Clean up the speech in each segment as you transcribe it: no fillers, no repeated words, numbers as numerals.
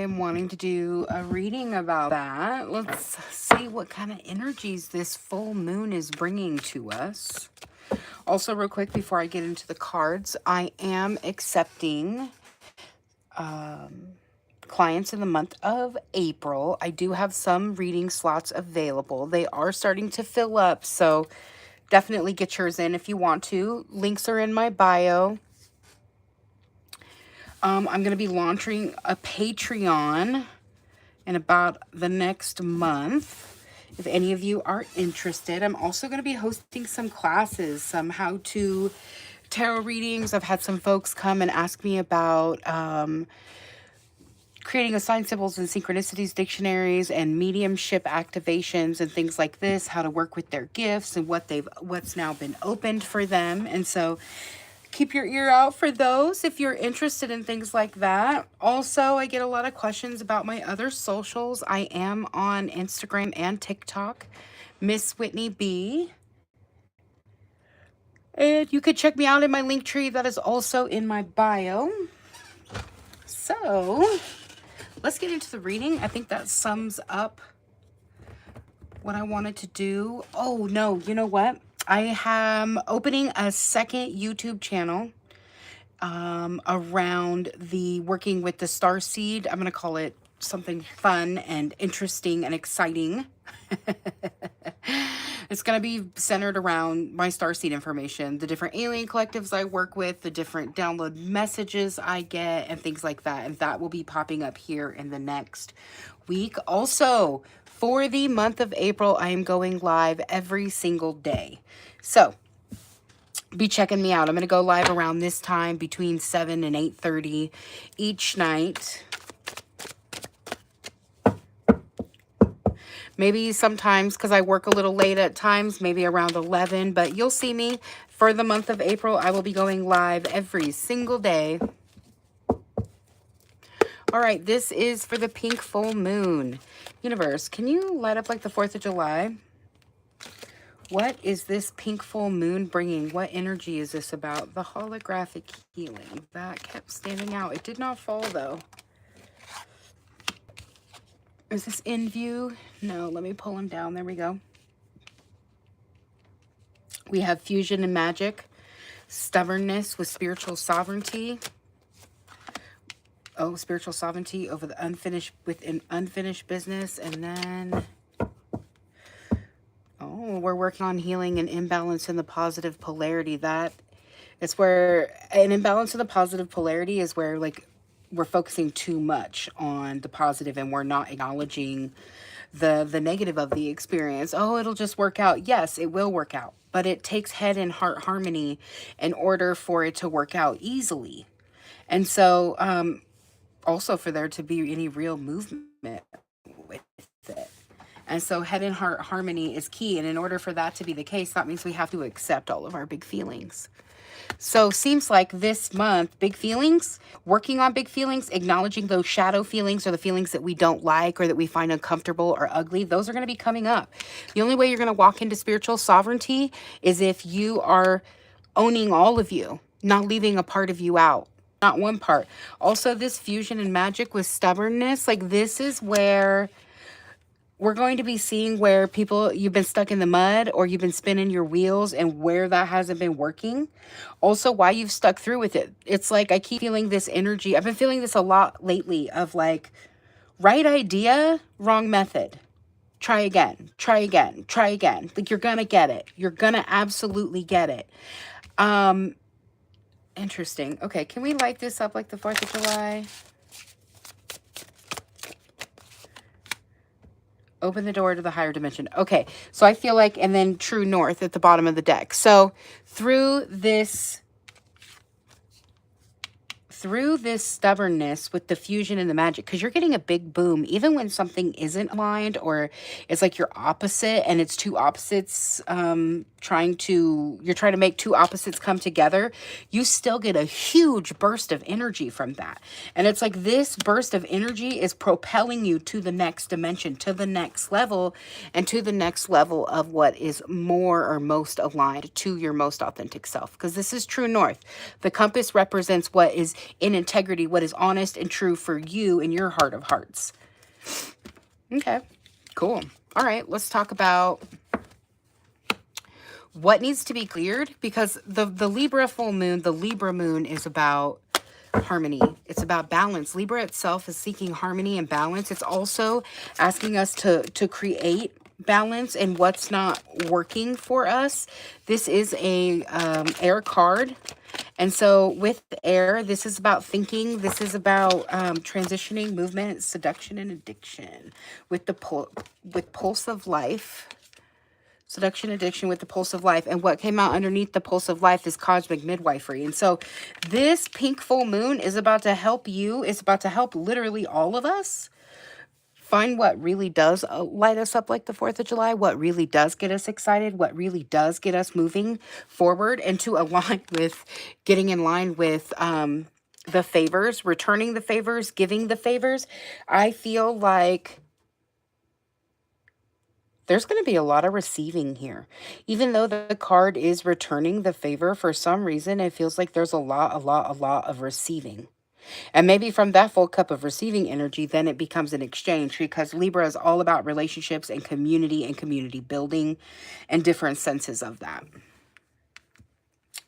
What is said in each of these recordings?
am wanting to do a reading about that. Let's see what kind of energies this full moon is bringing to us. Also, real quick, before I get into the cards, I am accepting clients in the month of April. I do have some reading slots available. They are starting to fill up, so definitely get yours in if you want to. Links are in my bio. I'm going to be launching a Patreon in about the next month, if any of you are interested. I'm also going to be hosting some classes, some how-to tarot readings. I've had some folks come and ask me about creating assigned symbols and synchronicities dictionaries and mediumship activations and things like this, how to work with their gifts and what's now been opened for them. And so keep your ear out for those if you're interested in things like that. Also, I get a lot of questions about my other socials. I am on Instagram and TikTok, Miss Whitney B. And you could check me out in my link tree that is also in my bio. So let's get into the reading. I think that sums up what I wanted to do. Oh, no, you know what? I am opening a second YouTube channel around the working with the starseed. I'm going to call it something fun and interesting and exciting. It's going to be centered around my starseed information, the different alien collectives I work with, the different download messages I get, and things like that. And that will be popping up here in the next week. Also, for the month of April, I am going live every single day. So be checking me out. I'm going to go live around this time between 7 and 8:30 each night. Maybe sometimes, because I work a little late at times, maybe around 11, but you'll see me for the month of April. I will be going live every single day. All right, this is for the pink full moon. Universe, can you light up like the 4th of July? What is this pink full moon bringing? What energy is this about? The holographic healing. That kept standing out. It did not fall, though. Is this in view? No, let me pull him down. There we go. We have fusion and magic, stubbornness with spiritual sovereignty. Oh, spiritual sovereignty over the unfinished business. And then, oh, we're working on healing an imbalance in the positive polarity. That it's where an imbalance in the positive polarity is where, like, we're focusing too much on the positive and we're not acknowledging the negative of the experience. Oh, it'll just work out. Yes, it will work out, but it takes head and heart harmony in order for it to work out easily. And so also for there to be any real movement with it. And so head and heart harmony is key. And in order for that to be the case, that means we have to accept all of our big feelings. So seems like this month, big feelings, working on big feelings, acknowledging those shadow feelings or the feelings that we don't like or that we find uncomfortable or ugly, those are going to be coming up. The only way you're going to walk into spiritual sovereignty is if you are owning all of you, not leaving a part of you out, not one part. Also, this fusion and magic with stubbornness, like this is where we're going to be seeing where people, you've been stuck in the mud or you've been spinning your wheels and where that hasn't been working. Also, why you've stuck through with it. It's like I keep feeling this energy. I've been feeling this a lot lately of like, right idea, wrong method. Try again, try again, try again. Like you're going to get it. You're going to absolutely get it. Interesting. Okay, can we light this up like the 4th of July? Open the door to the higher dimension. Okay, so I feel like, and then true north at the bottom of the deck. So through this stubbornness with the fusion and the magic, because you're getting a big boom, even when something isn't aligned or it's like your opposite and it's two opposites you're trying to make two opposites come together, you still get a huge burst of energy from that. And it's like this burst of energy is propelling you to the next dimension, to the next level, and to the next level of what is more or most aligned to your most authentic self. Because this is true north. The compass represents what is in integrity, what is honest and true for you in your heart of hearts. Okay, cool. All right, let's talk about what needs to be cleared, because the Libra full moon, the Libra moon, is about harmony. It's about balance. Libra itself is seeking harmony and balance. It's also asking us to create balance in what's not working for us. This is a air card. And so with air, this is about thinking. This is about transitioning, movement, seduction, and addiction. With the pulse of life. Seduction, addiction with the pulse of life. And what came out underneath the pulse of life is cosmic midwifery. And so this pink full moon is about to help you. It's about to help literally all of us find what really does light us up like the 4th of July, what really does get us excited, what really does get us moving forward, and to align with, getting in line with the favors, returning the favors, giving the favors. I feel like there's going to be a lot of receiving here. Even though the card is returning the favor, for some reason, it feels like there's a lot of receiving. And maybe from that full cup of receiving energy, then it becomes an exchange, because Libra is all about relationships and community building and different senses of that.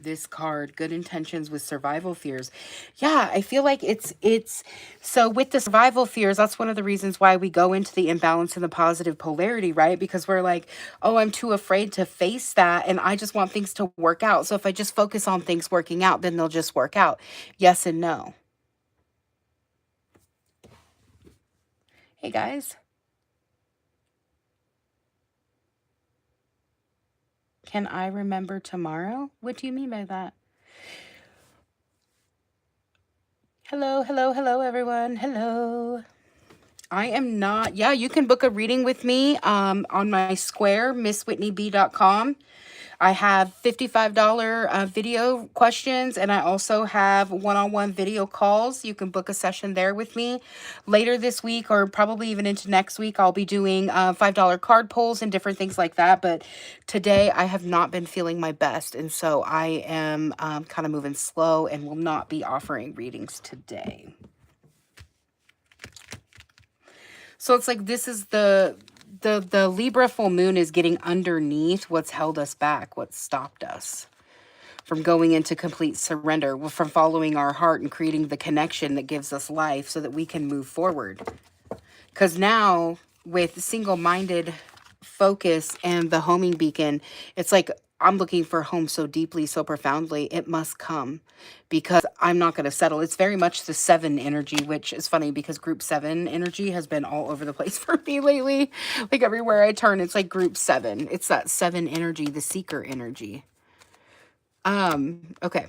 This card, good intentions with survival fears. Yeah, I feel like it's so with the survival fears, that's one of the reasons why we go into the imbalance and the positive polarity, right? Because we're like, oh, I'm too afraid to face that, and I just want things to work out. So if I just focus on things working out, then they'll just work out. Yes and no. Hey guys. Can I remember tomorrow? What do you mean by that? Hello, everyone. Hello. I am not. Yeah, you can book a reading with me on my Square, MissWhitneyB.com. I have $55 video questions, and I also have one-on-one video calls. You can book a session there with me. Later this week, or probably even into next week, I'll be doing $5 card pulls and different things like that. But today, I have not been feeling my best, and so I am kind of moving slow and will not be offering readings today. So it's like this is the Libra full moon is getting underneath what's held us back, what stopped us from going into complete surrender, from following our heart and creating the connection that gives us life so that we can move forward. Because now with single-minded focus and the homing beacon, it's like I'm looking for home so deeply, so profoundly, it must come, because I'm not going to settle. It's very much the 7 energy, which is funny because group 7 energy has been all over the place for me lately. Like everywhere I turn, it's like group 7. It's that 7 energy, the seeker energy. Okay.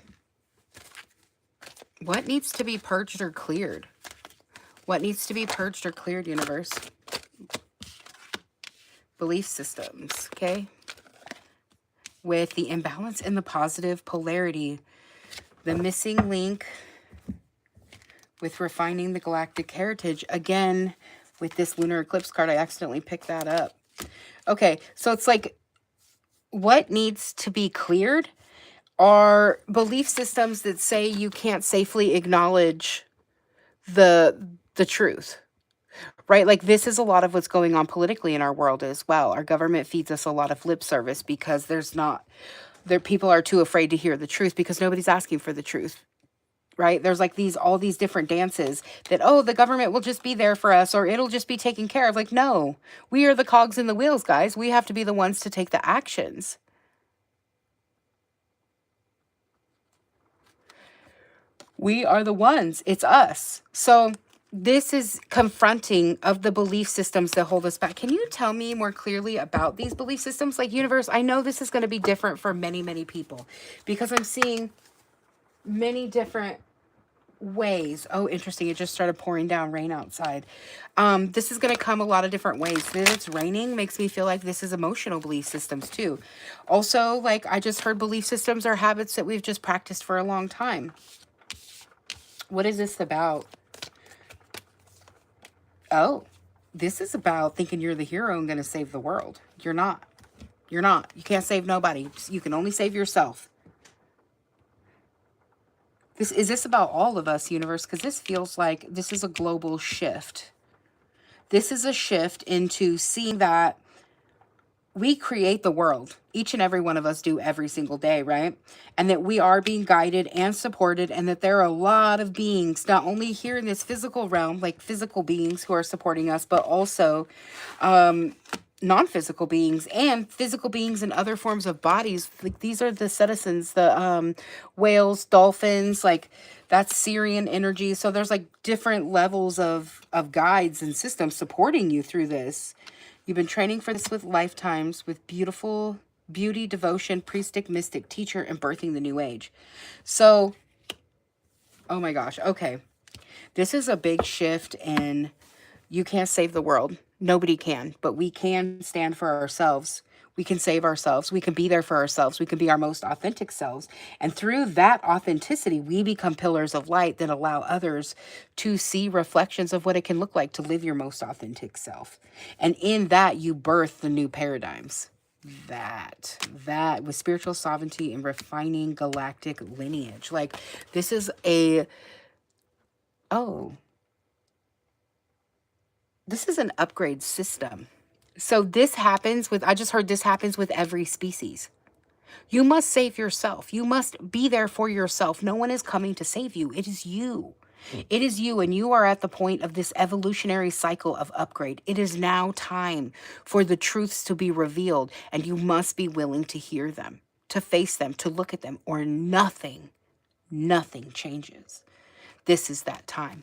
What needs to be purged or cleared? What needs to be purged or cleared, universe? Belief systems, okay? With the imbalance and the positive polarity, the missing link with refining the galactic heritage. Again, with this lunar eclipse card, I accidentally picked that up. Okay, so it's like, what needs to be cleared are belief systems that say you can't safely acknowledge the truth. Right? Like this is a lot of what's going on politically in our world as well. Our government feeds us a lot of lip service because people are too afraid to hear the truth because nobody's asking for the truth. Right? There's like all these different dances that, oh, the government will just be there for us, or it'll just be taken care of. Like, no, we are the cogs in the wheels, guys. We have to be the ones to take the actions. We are the ones. It's us. So this is confronting of the belief systems that hold us back. Can you tell me more clearly about these belief systems? Like, universe, I know this is going to be different for many, many people because I'm seeing many different ways. Oh, interesting. It just started pouring down rain outside. This is going to come a lot of different ways. That it's raining makes me feel like this is emotional belief systems too. Also, like I just heard, belief systems are habits that we've just practiced for a long time. What is this about? Oh, this is about thinking you're the hero and going to save the world. You're not. You're not. You can't save nobody. You can only save yourself. Is this about all of us, universe? Because this feels like this is a global shift. This is a shift into seeing that we create the world. Each and every one of us do every single day, right? And that we are being guided and supported, and that there are a lot of beings, not only here in this physical realm, like physical beings who are supporting us, but also non-physical beings and physical beings in other forms of bodies. Like these are the citizens, the whales, dolphins, like that's Syrian energy. So there's like different levels of guides and systems supporting you through this. You've been training for this with lifetimes, with beautiful beauty, devotion, priestic, mystic, teacher, and birthing the new age. So, oh my gosh, okay. This is a big shift, and you can't save the world. Nobody can, but we can stand for ourselves. We can save ourselves. We can be there for ourselves. We can be our most authentic selves. And through that authenticity, we become pillars of light that allow others to see reflections of what it can look like to live your most authentic self. And in that, you birth the new paradigms. That with spiritual sovereignty and refining galactic lineage. Like this is this is an upgrade system. So this happens with, I just heard this happens with every species. You must save yourself. You must be there for yourself. No one is coming to save you. It is you. It is you, and you are at the point of this evolutionary cycle of upgrade. It is now time for the truths to be revealed, and you must be willing to hear them, to face them, to look at them, or nothing changes. This is that time.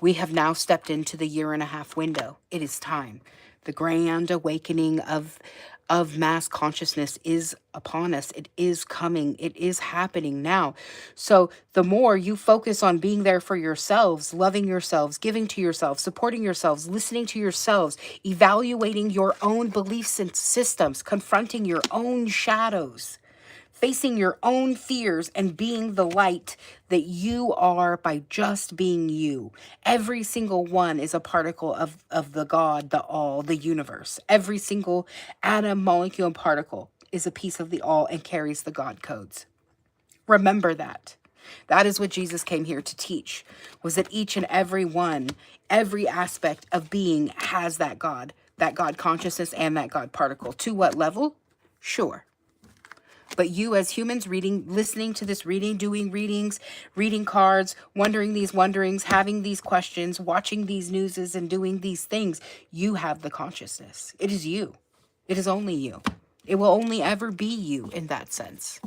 We have now stepped into the 1.5 year window. It is time. The grand awakening of mass consciousness is upon us. It is coming. It is happening now. So the more you focus on being there for yourselves, loving yourselves, giving to yourselves, supporting yourselves, listening to yourselves, evaluating your own beliefs and systems, confronting your own shadows, facing your own fears, and being the light that you are by just being you. Every single one is a particle of the God, the all, the universe. Every single atom, molecule, and particle is a piece of the all and carries the God codes. Remember that. That is what Jesus came here to teach, was that each and every one, every aspect of being has that God consciousness and that God particle. To what level? Sure. But you as humans listening to this reading, doing readings, reading cards, wondering these wonderings, having these questions, watching these newses and doing these things, you have the consciousness. It is you. It is only you. It will only ever be you in that sense.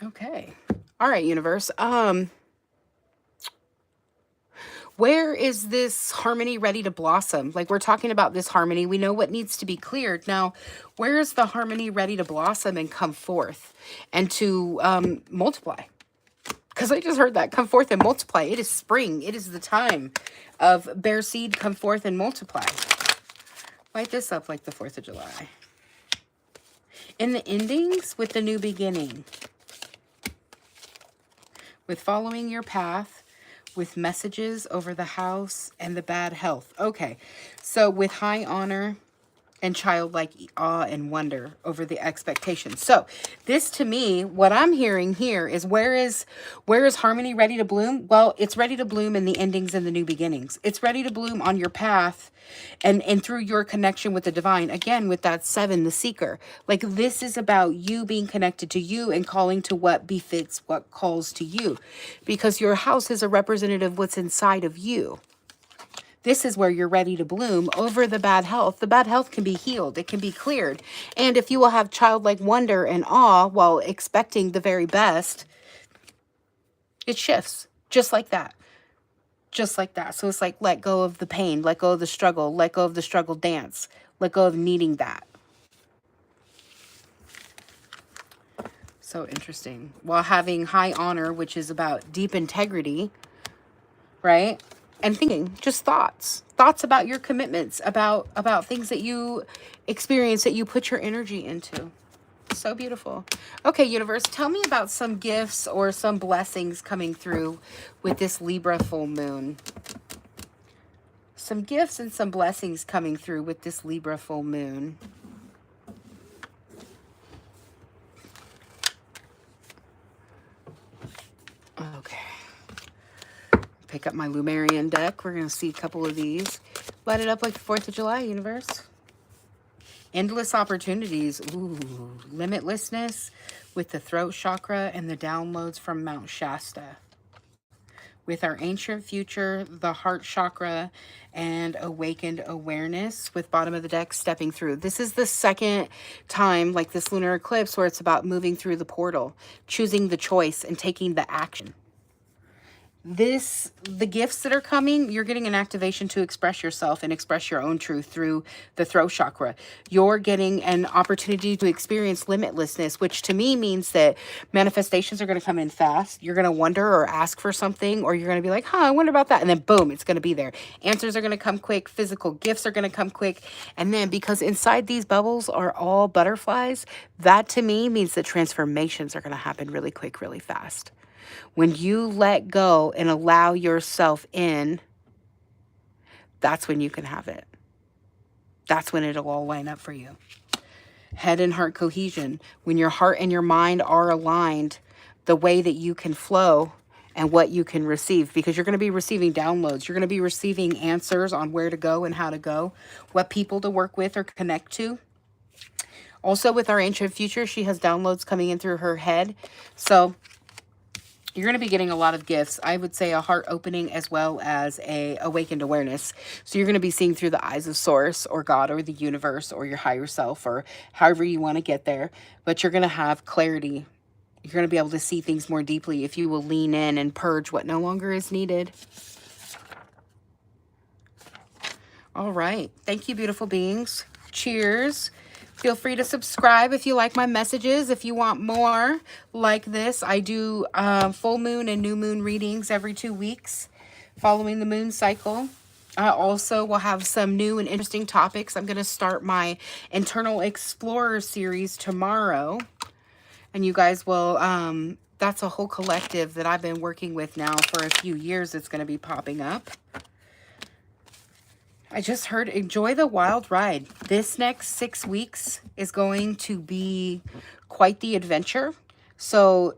Okay. All right, universe. Where is this harmony ready to blossom? Like we're talking about this harmony. We know what needs to be cleared. Now, where is the harmony ready to blossom and come forth and to multiply? Because I just heard that. Come forth and multiply. It is spring. It is the time of bear seed, come forth and multiply. Light this up like the 4th of July. In the endings with the new beginning. With following your path. With messages over the house and the bad health. Okay, so with high honor and childlike awe and wonder over the expectations. So this to me, what I'm hearing here is where is harmony ready to bloom? Well, it's ready to bloom in the endings and the new beginnings. It's ready to bloom on your path and through your connection with the divine. Again, with that 7, the seeker. Like this is about you being connected to you and calling to what befits, what calls to you. Because your house is a representative of what's inside of you. This is where you're ready to bloom over the bad health. The bad health can be healed. It can be cleared. And if you will have childlike wonder and awe while expecting the very best, it shifts just like that. Just like that. So it's like let go of the pain, let go of the struggle, let go of the struggle dance, let go of needing that. So interesting. While having high honor, which is about deep integrity, right? And thinking, just thoughts about your commitments, about things that you experience, that you put your energy into. So beautiful. Okay, universe, tell me about some gifts or some blessings coming through with this Libra full moon. Some gifts and some blessings coming through with this Libra full moon. Okay. Pick up my Lumerian deck. We're going to see a couple of these. Light it up like the 4th of July, universe. Endless opportunities. Ooh, limitlessness with the throat chakra and the downloads from Mount Shasta. With our ancient future, the heart chakra, and awakened awareness with bottom of the deck stepping through. This is the second time, like this lunar eclipse, where it's about moving through the portal, choosing the choice and taking the action. The gifts that are coming, you're getting an activation to express yourself and express your own truth through the throat chakra. You're getting an opportunity to experience limitlessness, which to me means that manifestations are going to come in fast. You're going to wonder or ask for something, or you're going to be like, I wonder about that. And then boom, it's going to be there. Answers are going to come quick. Physical gifts are going to come quick. And then because inside these bubbles are all butterflies, that to me means that transformations are going to happen really quick, really fast. When you let go and allow yourself in, that's when you can have it. That's when it'll all line up for you. Head and heart cohesion. When your heart and your mind are aligned, the way that you can flow and what you can receive, because you're going to be receiving downloads. You're going to be receiving answers on where to go and how to go, what people to work with or connect to. Also with our ancient future, she has downloads coming in through her head. So you're going to be getting a lot of gifts. I would say a heart opening as well as a awakened awareness. So you're going to be seeing through the eyes of source or God or the universe or your higher self or however you want to get there. But you're going to have clarity. You're going to be able to see things more deeply if you will lean in and purge what no longer is needed. All right. Thank you, beautiful beings. Cheers. Feel free to subscribe if you like my messages. If you want more like this, I do full moon and new moon readings every 2 weeks following the moon cycle. I also will have some new and interesting topics. I'm going to start my Internal Explorer series tomorrow. And you guys will, that's a whole collective that I've been working with now for a few years. It's going to be popping up. I just heard, enjoy the wild ride. This next 6 weeks is going to be quite the adventure. So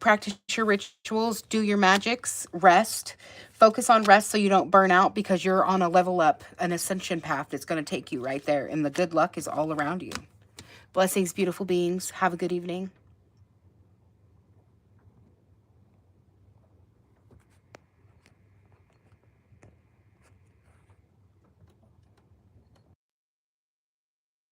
practice your rituals, do your magics, rest. Focus on rest so you don't burn out, because you're on a level up, an ascension path that's going to take you right there. And the good luck is all around you. Blessings, beautiful beings. Have a good evening.